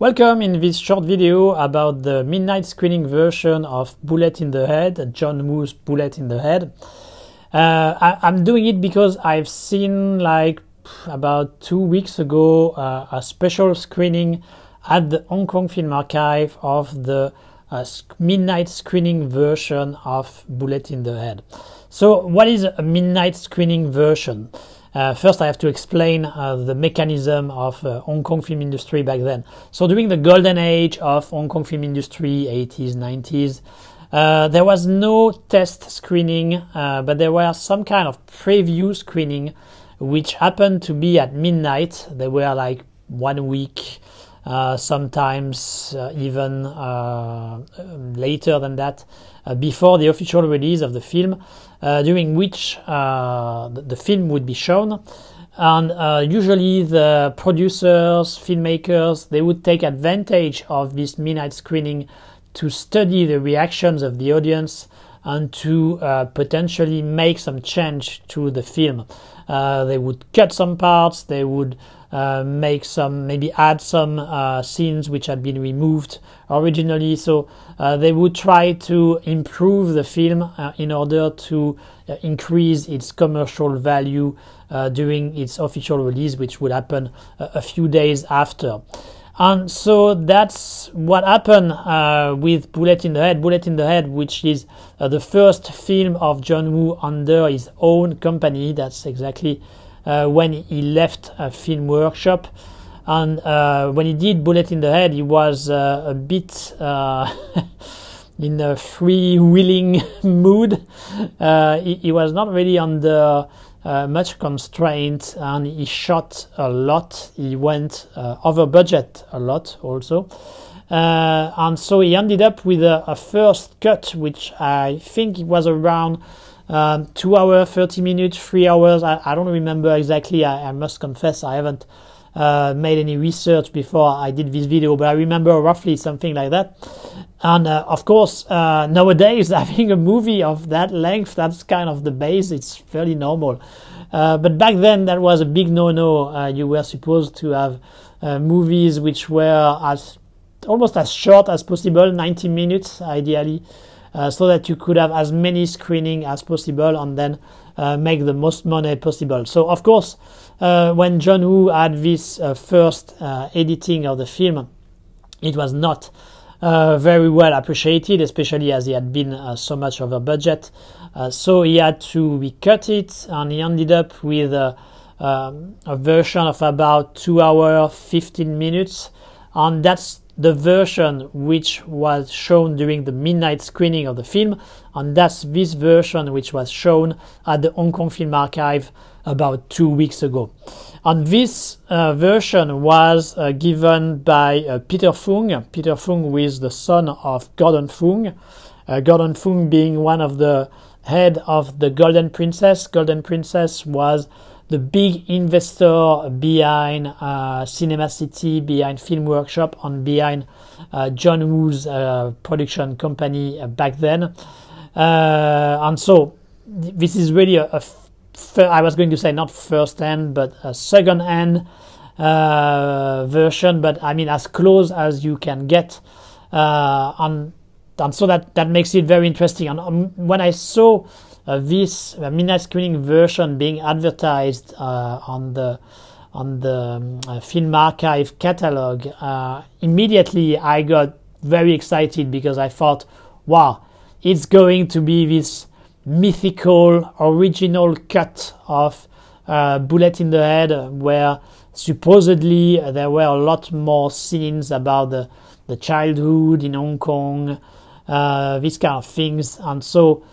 Welcome in this short video about the midnight screening version of Bullet in the Head, John Woo's Bullet in the Head. I'm doing it because I've seen about 2 weeks ago a special screening at the Hong Kong Film Archive of the midnight screening version of Bullet in the Head. So what is a midnight screening version? First, I have to explain the mechanism of Hong Kong film industry back then. So during the golden age of Hong Kong film industry, 80s, 90s, there was no test screening, but there were some kind of preview screening, which happened to be at midnight. They were like 1 week, sometimes even later than that, before the official release of the film, during which the film would be shown. And usually the producers, filmmakers, they would take advantage of this midnight screening to study the reactions of the audience and to potentially make some change to the film. They would cut some parts, they would maybe add some scenes which had been removed originally. So they would try to improve the film in order to increase its commercial value during its official release, which would happen a few days after. And so that's what happened with Bullet in the Head. Bullet in the Head, which is the first film of John Woo under his own company. That's exactly when he left a film workshop. And when he did Bullet in the Head, he was a bit in a freewheeling mood. He was not really under much constraint, and he shot a lot. He went over budget a lot also. And so he ended up with a first cut, which I think it was around 2 hours, 30 minutes, 3 hours. I don't remember exactly. I must confess I haven't made any research before I did this video, but I remember roughly something like that. And of course, nowadays, having a movie of that length, that's kind of the base. It's fairly normal. But back then, that was a big no-no. You were supposed to have movies which were almost as short as possible, 90 minutes ideally, so that you could have as many screenings as possible and then make the most money possible. So, of course, when John Woo had this first editing of the film, it was not very well appreciated, especially as he had been so much over budget. So he had to recut it, and he ended up with a version of about 2 hours, 15 minutes. And that's the version which was shown during the midnight screening of the film, and that's this version which was shown at the Hong Kong Film Archive about 2 weeks ago. And this version was given by Peter Fung. Peter Fung, who is the son of Gordon Fung. Gordon Fung being one of the head of the Golden Princess. Golden Princess was the big investor behind Cinema City, behind Film Workshop, and behind John Woo's production company back then. And so this is really I was going to say not first-hand, but a second-hand version, but I mean as close as you can get. And so that makes it very interesting. And when I saw this midnight screening version being advertised on the Film Archive catalog, immediately I got very excited because I thought, wow, it's going to be this mythical original cut of Bullet in the Head, where supposedly there were a lot more scenes about the childhood in Hong Kong, these kind of things. And so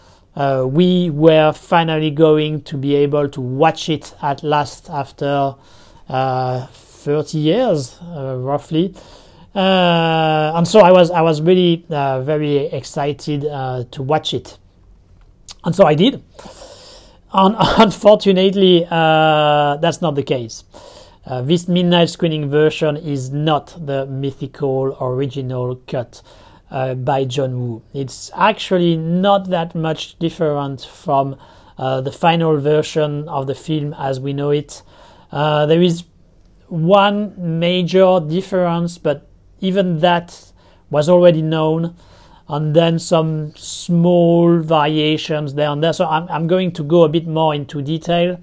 we were finally going to be able to watch it at last after 30 years, roughly. And so I was really very excited to watch it. And so I did. And unfortunately, that's not the case. This midnight screening version is not the mythical original cut by John Woo. It's actually not that much different from the final version of the film as we know it. There is one major difference, but even that was already known, and then some small variations there and there. So I'm going to go a bit more into detail.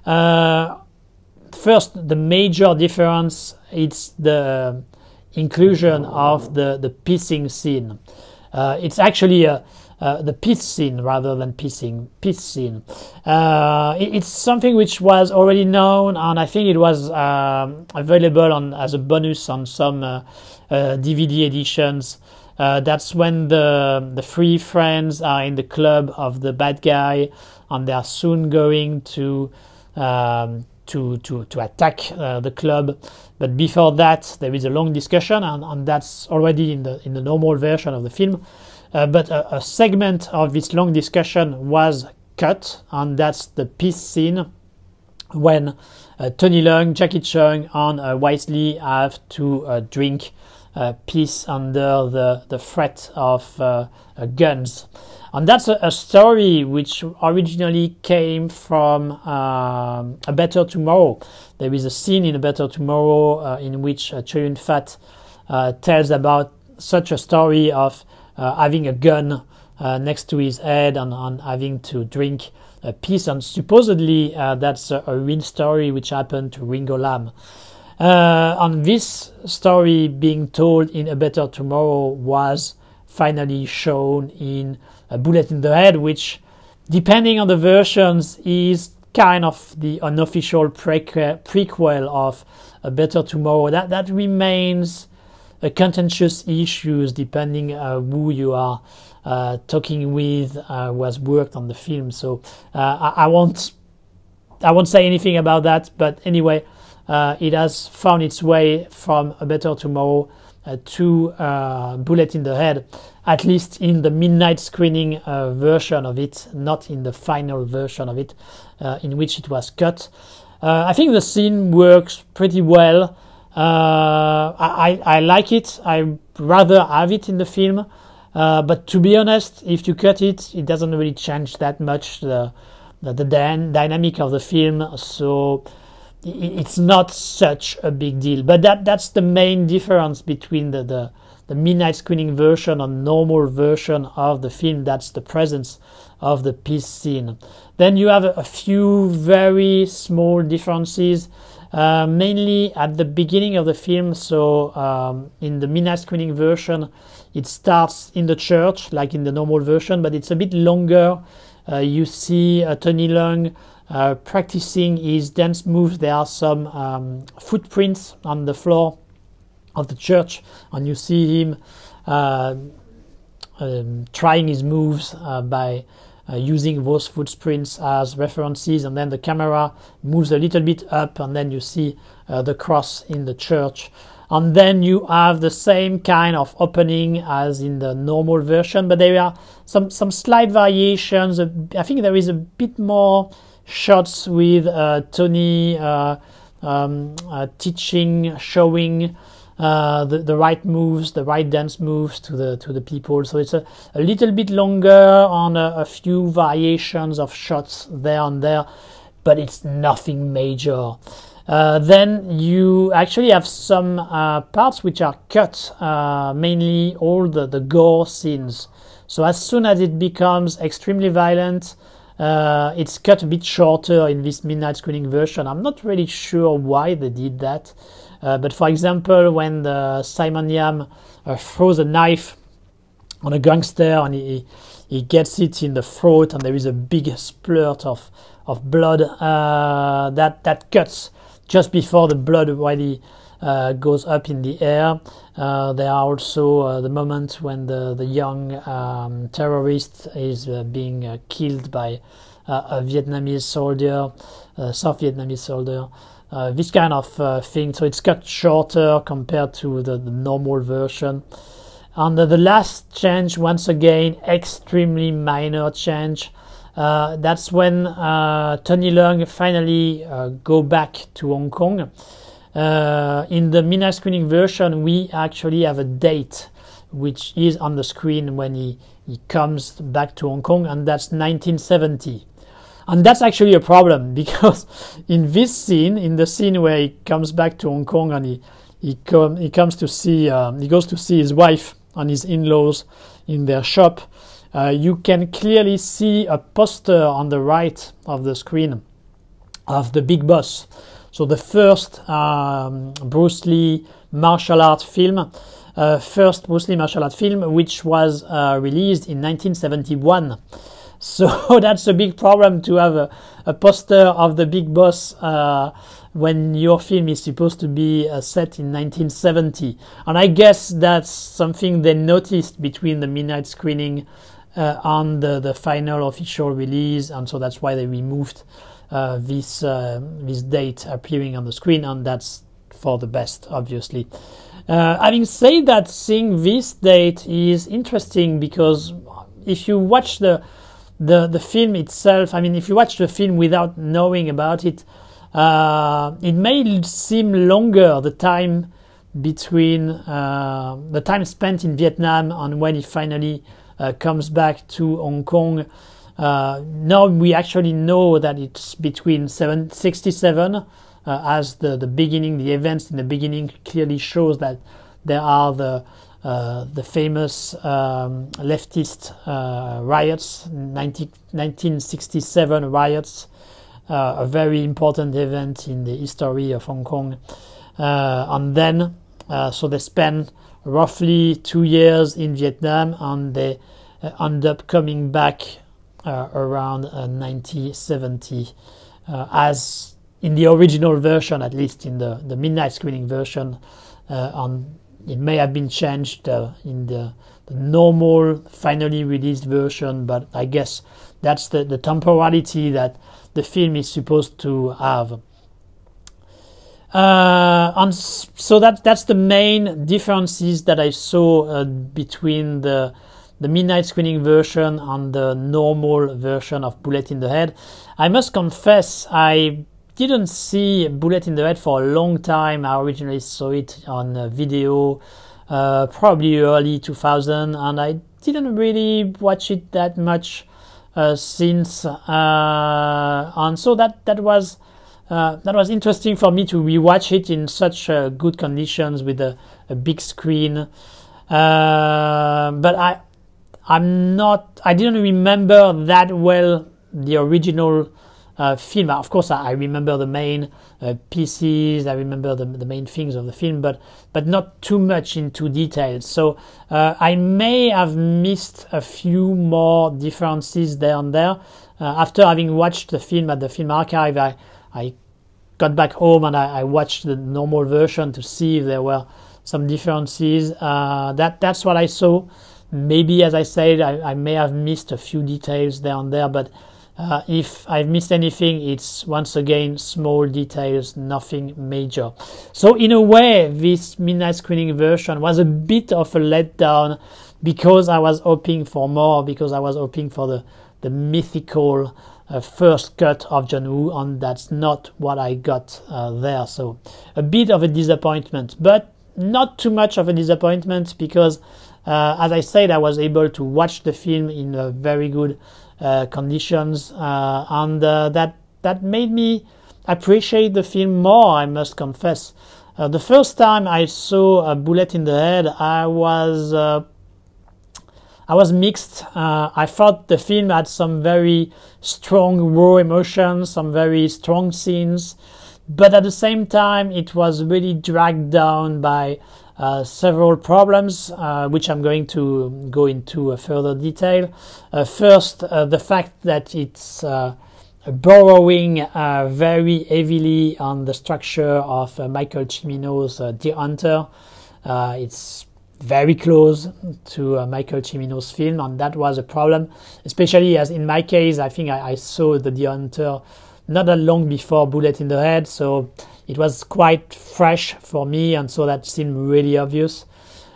First, the major difference is the inclusion of the pissing scene. It's actually the piss scene rather than pissing. Piss scene. It's something which was already known, and I think it was available as a bonus on some DVD editions. That's when the three friends are in the club of the bad guy, and they are soon going to attack the club. But before that, there is a long discussion, and that's already in the normal version of the film. But a segment of this long discussion was cut, and that's the piss scene when Tony Leung, Jackie Chung, and Wisely have to drink piss under the threat of guns. And that's a story which originally came from A Better Tomorrow. There is a scene in A Better Tomorrow in which Chow Yun-fat tells about such a story of having a gun next to his head and having to drink piss. And supposedly that's a real story which happened to Ringo Lam. And this story being told in A Better Tomorrow was finally shown in A Bullet in the Head, which, depending on the versions, is kind of the unofficial prequel of A Better Tomorrow. That remains a contentious issue depending who you are talking with, who has worked on the film. So I won't say anything about that. But anyway, it has found its way from A Better Tomorrow to Bullet in the Head, at least in the midnight screening version of it, not in the final version of it, in which it was cut. I think the scene works pretty well. I like it. I'd rather have it in the film. But to be honest, if you cut it, it doesn't really change that much the dynamic of the film. So it's not such a big deal. But that's the main difference between the midnight screening version and normal version of the film. That's the presence of the piss scene. Then you have a few very small differences, mainly at the beginning of the film. So in the midnight screening version, it starts in the church like in the normal version, but it's a bit longer. You see Tony Leung practicing his dance moves. There are some footprints on the floor of the church, and you see him trying his moves by using those footprints as references, and then the camera moves a little bit up, and then you see the cross in the church. And then you have the same kind of opening as in the normal version, but there are some slight variations. I think there is a bit more shots with Tony teaching, showing the right moves, the right dance moves to the people. So it's a little bit longer on a few variations of shots there and there, but it's nothing major. Then you actually have some parts which are cut, mainly all the gore scenes. So as soon as it becomes extremely violent, it's cut a bit shorter in this midnight screening version. I'm not really sure why they did that. But for example, when Simon Yam throws a knife on a gangster and he gets it in the throat, and there is a big splurt of blood, that cuts just before the blood already goes up in the air. There are also the moment when the young terrorist is being killed by a Vietnamese soldier, South Vietnamese soldier. This kind of thing. So it's cut shorter compared to the normal version. And the last change, once again, extremely minor change. That's when Tony Leung finally go back to Hong Kong. In the midnight screening version, we actually have a date which is on the screen when he comes back to Hong Kong, and that's 1970. And that's actually a problem, because in this scene, in the scene where he comes back to Hong Kong and he comes to see he goes to see his wife and his in-laws in their shop. You can clearly see a poster on the right of the screen of The Big Boss. So the first Bruce Lee martial art film, which was released in 1971. So that's a big problem to have a poster of The Big Boss when your film is supposed to be set in 1970. And I guess that's something they noticed between the midnight screening and the final official release, and so that's why they removed this date appearing on the screen, and that's for the best, obviously. Having said that, seeing this date is interesting because if you watch the film itself, I mean, if you watch the film without knowing about it, it may seem longer, the time between the time spent in Vietnam and when he finally comes back to Hong Kong. Now we actually know that it's between 67, as the beginning, the events in the beginning clearly shows that there are the famous leftist riots, 1967 riots, a very important event in the history of Hong Kong. And then, so they spend roughly 2 years in Vietnam, and they end up coming back around 1970, as in the original version, at least in the midnight screening version. It may have been changed in the normal, finally released version, but I guess that's the temporality that the film is supposed to have. And so that's the main differences that I saw between the midnight screening version and the normal version of Bullet in the Head. I must confess, I didn't see Bullet in the Head for a long time. I originally saw it on video, probably early 2000, and I didn't really watch it that much since. And so that was interesting for me to rewatch it in such good conditions with a big screen. But I didn't remember that well the original film. Of course, I remember the main pieces, I remember the main things of the film, but not too much into details. So I may have missed a few more differences there and there. After having watched the film at the Film Archive, I got back home and I watched the normal version to see if there were some differences. That's what I saw. Maybe, as I said, I may have missed a few details there and there, but if I've missed anything, it's once again small details, nothing major. So in a way, this midnight screening version was a bit of a letdown because I was hoping for more, because I was hoping for the mythical first cut of John Woo, and that's not what I got there. So a bit of a disappointment, but not too much of a disappointment because, as I said, I was able to watch the film in very good conditions, and that made me appreciate the film more, I must confess. The first time I saw a Bullet in the Head, I was mixed. I thought the film had some very strong, raw emotions, some very strong scenes, but at the same time it was really dragged down by several problems, which I'm going to go into further detail. First, the fact that it's borrowing very heavily on the structure of Michael Cimino's Deer Hunter. It's very close to Michael Cimino's film, and that was a problem, especially as in my case, I think I saw the Deer Hunter not that long before Bullet in the Head, so it was quite fresh for me, and so that seemed really obvious.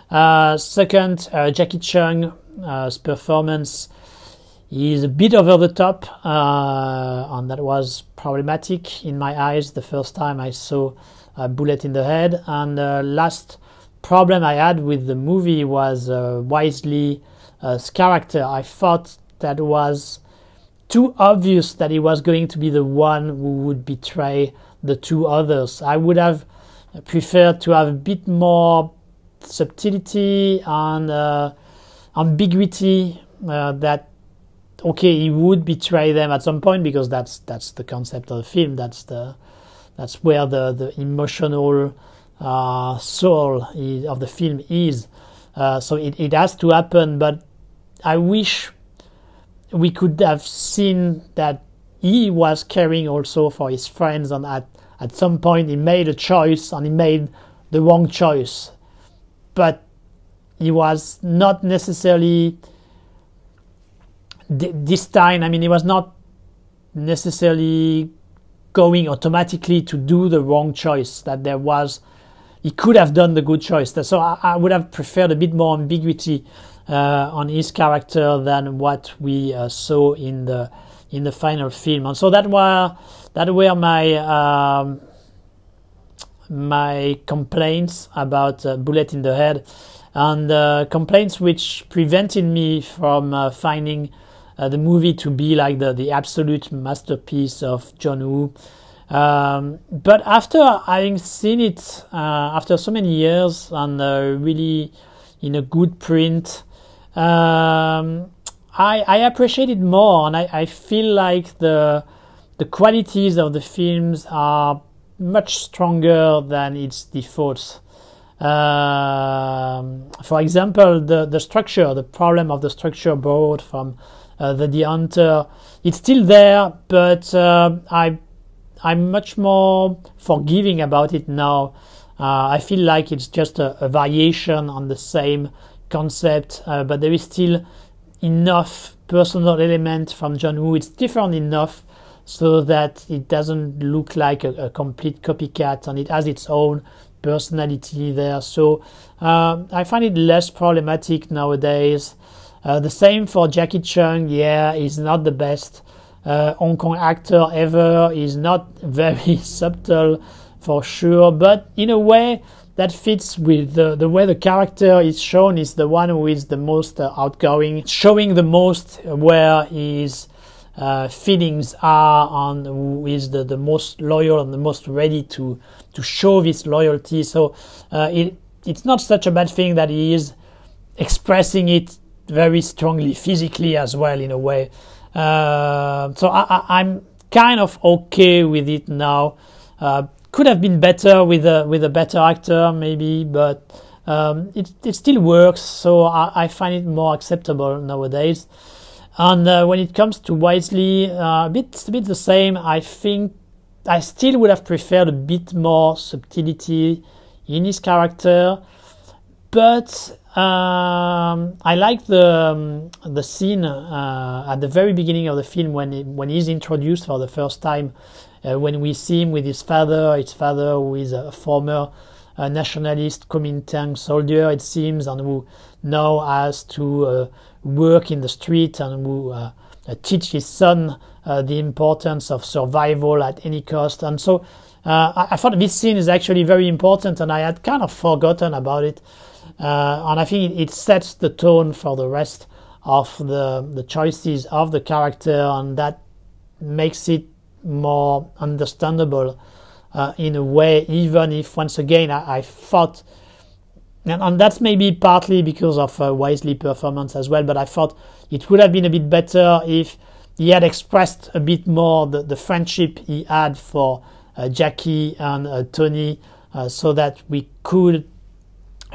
Second, Jackie Chung's performance is a bit over the top, and that was problematic in my eyes the first time I saw Bullet in the Head. And last problem I had with the movie was Wisely's character. I thought that was too obvious that he was going to be the one who would betray the two others. I would have preferred to have a bit more subtlety and ambiguity, that okay, he would betray them at some point, because that's the concept of the film. That's where the emotional soul of the film is. So it has to happen, but I wish we could have seen that he was caring also for his friends, and at some point he made a choice, and he made the wrong choice. But he was not necessarily this time. I mean, he was not necessarily going automatically to do the wrong choice. That he could have done the good choice. So I would have preferred a bit more ambiguity on his character than what we saw in the final film. And so that were my complaints about Bullet in the Head, and complaints which prevented me from finding the movie to be like the absolute masterpiece of John Woo. But after having seen it after so many years, and really in a good print, I appreciate it more, and I feel like the qualities of the films are much stronger than its defaults. For example, the structure, the problem of the structure borrowed from The Hunter, it's still there, but I'm much more forgiving about it now. I feel like it's just a variation on the same concept, but there is still enough personal element from John Woo. It's different enough so that it doesn't look like a complete copycat, and it has its own personality there. So I find it less problematic nowadays. The same for Jackie Chung. Yeah, he's not the best Hong Kong actor ever. He's not very subtle for sure, but in a way that fits with the way the character is shown. Is the one who is the most outgoing, showing the most where his feelings are, and who is the most loyal and the most ready to show this loyalty. So it's not such a bad thing that he is expressing it very strongly physically as well, in a way. So I'm kind of okay with it now. Could have been better with a better actor maybe, but it still works, so I find it more acceptable nowadays. And when it comes to Wisely, a bit the same. I think I still would have preferred a bit more subtlety in his character, but I like the scene at the very beginning of the film when he's introduced for the first time, when we see him with his father who is a former nationalist Kuomintang soldier, it seems, and who now has to work in the street, and who teach his son the importance of survival at any cost. And so I thought this scene is actually very important, and I had kind of forgotten about it. And I think it sets the tone for the rest of the choices of the character, and that makes it more understandable in a way, even if once again I thought, and that's maybe partly because of Wisely performance as well, but I thought it would have been a bit better if he had expressed a bit more the friendship he had for Jackie and Tony, so that we could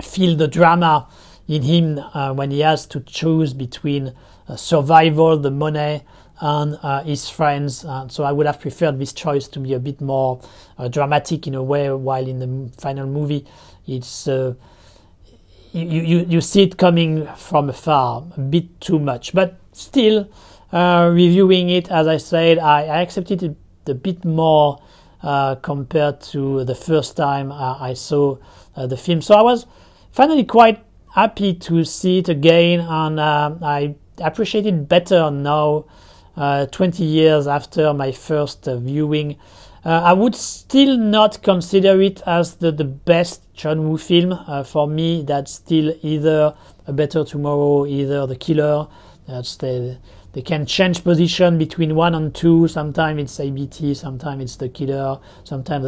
feel the drama in him when he has to choose between survival, the money, and his friends. So I would have preferred this choice to be a bit more dramatic in a way, while in the final movie it's you see it coming from afar a bit too much. But still, reviewing it, as I said, I accepted it a bit more compared to the first time I saw the film. So I was finally quite happy to see it again, and I appreciate it better now, 20 years after my first viewing. I would still not consider it as the best John Woo film. For me, that's still either A Better Tomorrow, either The Killer. That's the they can change position between 1 and 2. Sometimes it's ABT, sometimes it's the killer, sometimes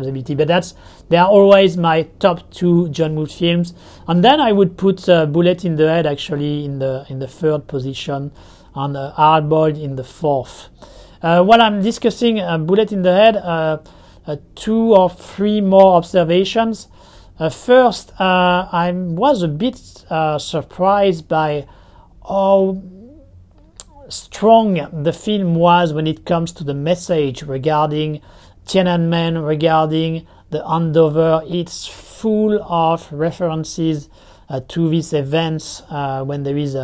ABT. But they are always my top 2 John Woo films. And then I would put Bullet in the Head actually in the 3rd position, and Hardboiled in the 4th. While I'm discussing Bullet in the Head, 2 or 3 more observations. First, I was a bit surprised by how strong the film was when it comes to the message regarding Tiananmen, regarding the handover. It's full of references to these events when there is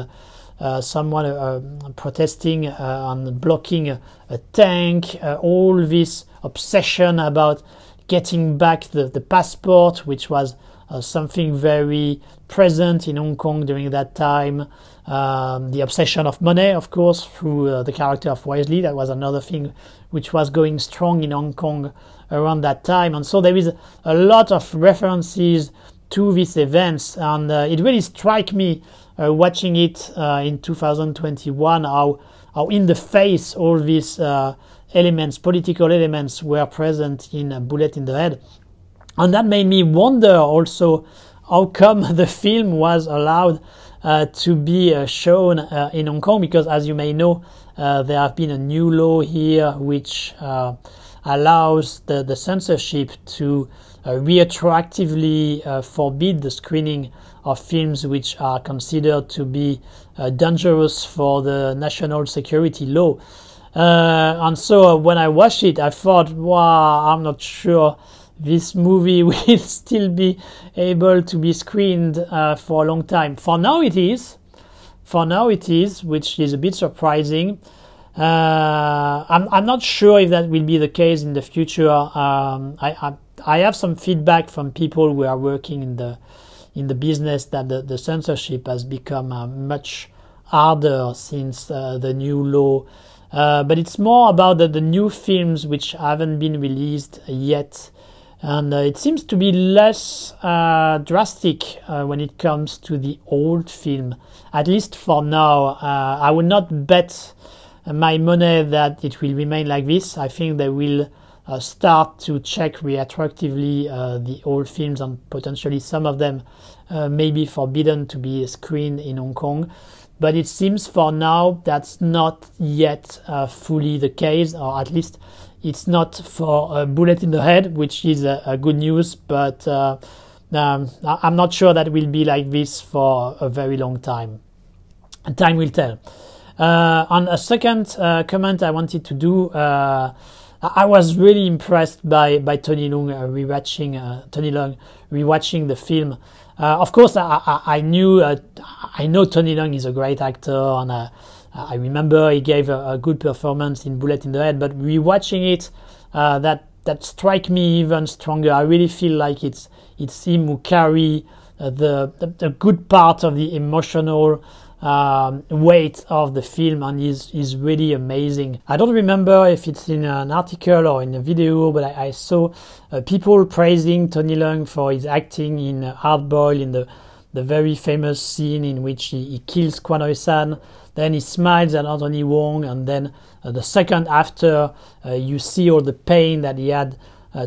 someone protesting and blocking a tank, all this obsession about getting back the passport, which was something very present in Hong Kong during that time. The obsession of money, of course, through the character of Wisely. That was another thing which was going strong in Hong Kong around that time. And so there is a lot of references to these events, and it really struck me watching it in 2021 how in the face all these elements, political elements, were present in Bullet in the Head. And that made me wonder also how come the film was allowed to be shown in Hong Kong, because as you may know, there have been a new law here which allows the censorship to retroactively forbid the screening of films which are considered to be dangerous for the national security law. And so when I watched it, I thought, wow, I'm not sure this movie will still be able to be screened for a long time. For now it is, which is a bit surprising. I'm not sure if that will be the case in the future. I have some feedback from people who are working in the business that the censorship has become much harder since the new law. But it's more about the new films which haven't been released yet. And it seems to be less drastic when it comes to the old film, at least for now. I would not bet my money that it will remain like this. I think they will start to check retroactively the old films, and potentially some of them may be forbidden to be screened in Hong Kong. But it seems for now that's not yet fully the case, or at least it's not for Bullet in the Head, which is a good news. But I'm not sure that will be like this for a very long time. And time will tell. On a second comment I wanted to do, I was really impressed by Tony Leung rewatching the film. Of course, I know Tony Leung is a great actor, and I remember he gave a good performance in Bullet in the Head. But rewatching it, that strike me even stronger. I really feel like it's him who carry the good part of the emotional weight of the film, and is really amazing. I don't remember if it's in an article or in a video, but I saw people praising Tony Leung for his acting in Hardboiled, in the very famous scene in which he kills Kwan Oi-san, then he smiles at Anthony Wong, and then the second after you see all the pain that he had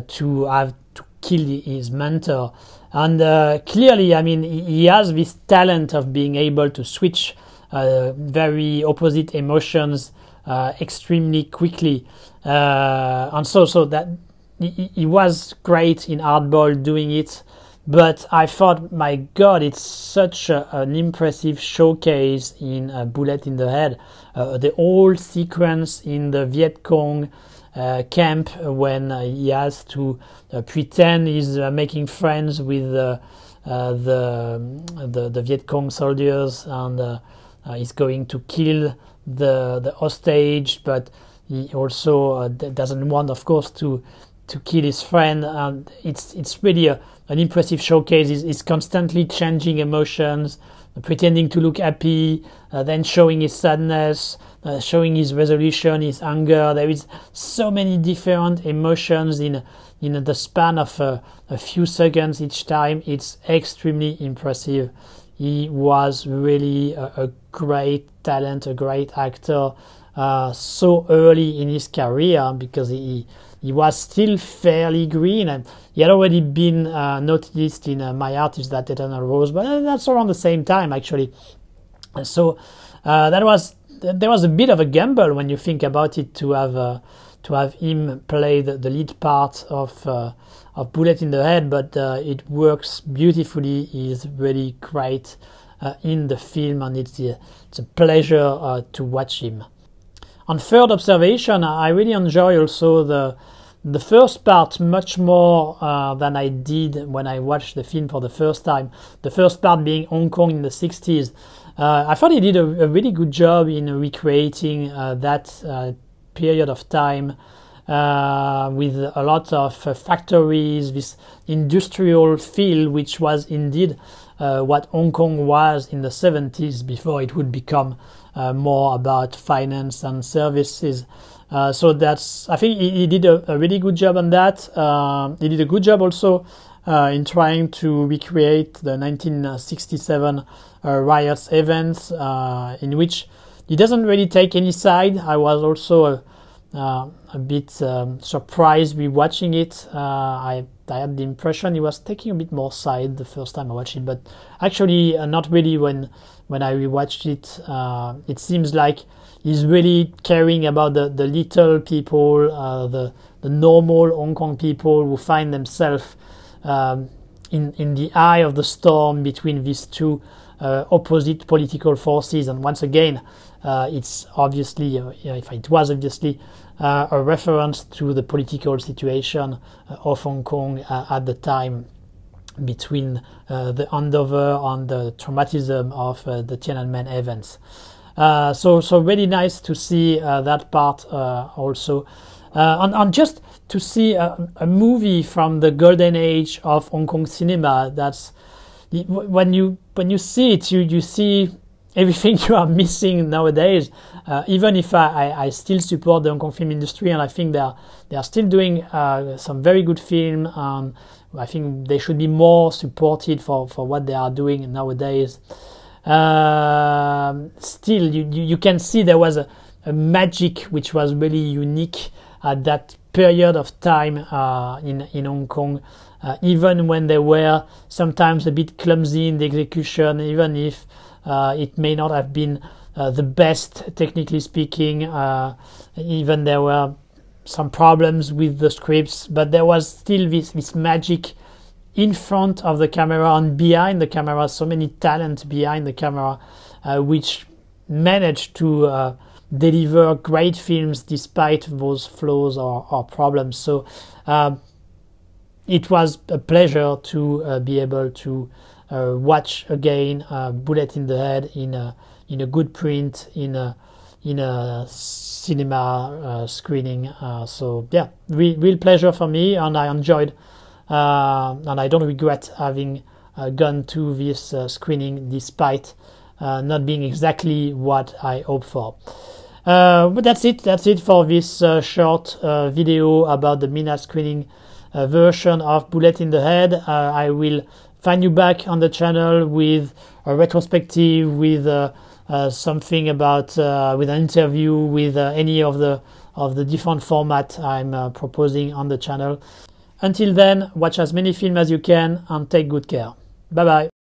to have to kill his mentor. And clearly, I mean, he has this talent of being able to switch very opposite emotions extremely quickly. And so that he was great in Hardboiled doing it. But I thought, my God, it's such an impressive showcase in Bullet in the Head. The whole sequence in the Viet Cong camp when he has to pretend he's making friends with the Viet Cong soldiers, and he's going to kill the hostage, but he also doesn't want, of course, to kill his friend. And it's really an impressive showcase. He's constantly changing emotions, pretending to look happy, then showing his sadness, showing his resolution, his anger. There is so many different emotions in the span of a few seconds each time. It's extremely impressive he was really a great talent, a great actor, so early in his career, because he was still fairly green, and he had already been noticed in My Heart Is That Eternal Rose, but that's around the same time actually. So there was a bit of a gamble when you think about it, to have him play the lead part of Bullet in the Head, but it works beautifully. He's really great in the film, and it's a pleasure to watch him. On third observation, I really enjoy also the first part much more than I did when I watched the film for the first time. The first part being Hong Kong in the 60s. I thought he did a really good job in recreating that period of time, with a lot of factories, this industrial feel, which was indeed what Hong Kong was in the 70s before it would become more about finance and services. So I think he did a really good job on that. He did a good job also in trying to recreate the 1967 riots events, in which he doesn't really take any side. I was also a bit surprised with watching it. I had the impression he was taking a bit more side the first time I watched it, but actually not really when I rewatched it. It seems like he's really caring about the little people, the normal Hong Kong people who find themselves in the eye of the storm between these two opposite political forces. And once again, it's obviously, it was obviously a reference to the political situation of Hong Kong at the time, between the handover and the traumatism of the Tiananmen events. So really nice to see that part also, and just to see a movie from the golden age of Hong Kong cinema. That's when you see it, you see everything you are missing nowadays. Even if I still support the Hong Kong film industry, and I think they are still doing some very good film. I think they should be more supported for what they are doing nowadays. Still, you can see there was a magic which was really unique at that period of time in Hong Kong, even when they were sometimes a bit clumsy in the execution, even if it may not have been the best technically speaking. Even there were some problems with the scripts, but there was still this magic in front of the camera and behind the camera, so many talent behind the camera, which managed to deliver great films despite those flaws or problems. So it was a pleasure to be able to watch again Bullet in the Head in a good print, in a cinema screening. So yeah, real pleasure for me, and I enjoyed, and I don't regret having gone to this screening, despite not being exactly what I hoped for. But that's it for this short video about the midnight screening version of Bullet in the Head. I will find you back on the channel with a retrospective, with something about with an interview, with any of the different formats I'm proposing on the channel. Until then, watch as many films as you can and take good care. Bye bye.